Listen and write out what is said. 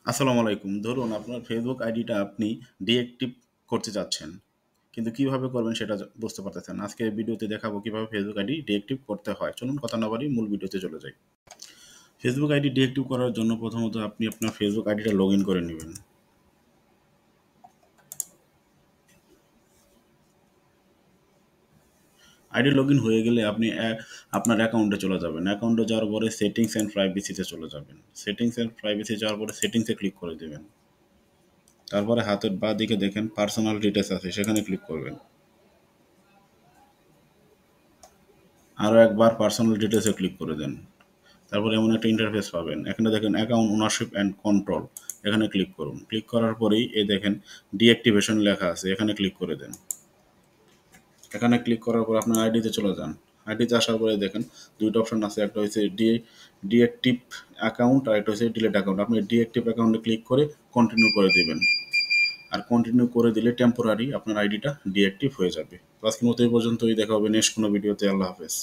আসসালামু আলাইকুম। ধরুন আপনার ফেসবুক আইডিটা আপনি ডিএক্টিভ করতে চাচ্ছেন। কিন্তু কিভাবে করবেন সেটা বুঝতে পারতেছেন না। আজকে এই ভিডিওতে দেখাবো কিভাবে ফেসবুক আইডি ডিএক্টিভ করতে হয়। চলুন কথা না বাড়িয়ে মূল ভিডিওতে চলে যাই। ফেসবুক আইডি ডিএক্টিভ করার জন্য প্রথমত আপনি আপনার ফেসবুক আইডিটা লগইন করে নিবেন। আইডি লগইন হয়ে গেলে আপনি আপনার অ্যাকাউন্টে চলে যাবেন। অ্যাকাউন্টে যাওয়ার পরে সেটিংস অ্যান্ড প্রাইভেসিতে চলে যাবেন। সেটিংস অ্যান্ড প্রাইভেসি যাওয়ার পরে সেটিংসে ক্লিক করে দিবেন। তারপরে হাতের বাঁ দিকে দেখেন পার্সোনাল ডিটেইলস আছে, সেখানে ক্লিক করবেন। আরও একবার পার্সোনাল ডিটেইলসে ক্লিক করে দেন। তারপরে এমন একটা ইন্টারফেস পাবেন। এখানে দেখেন অ্যাকাউন্ট ওনারশিপ অ্যান্ড কন্ট্রোল, এখানে ক্লিক করুন। ক্লিক করার পরেই দেখেন ডিঅ্যাক্টিভেশন লেখা আছে, এখানে ক্লিক করে দেন। এখানে ক্লিক করার পর আপনার আইডিতে চলে যান। আইডিতে আসার পরে দেখেন দুইটা অপশন আছে, একটা হচ্ছে ডিঅ্যাক্টিভ অ্যাকাউন্ট আর একটা হচ্ছে ডিলেট অ্যাকাউন্ট। আপনি ডিঅ্যাক্টিভ অ্যাকাউন্টে ক্লিক করে কন্টিনিউ করে দেবেন। আর কন্টিনিউ করে দিলে টেম্পোরারি আপনার আইডিটা ডিঅ্যাক্টিভ হয়ে যাবে। তো আজকের মতো এই পর্যন্তই, দেখা হবে নেক্সট কোনো ভিডিওতে। আল্লাহ হাফেজ।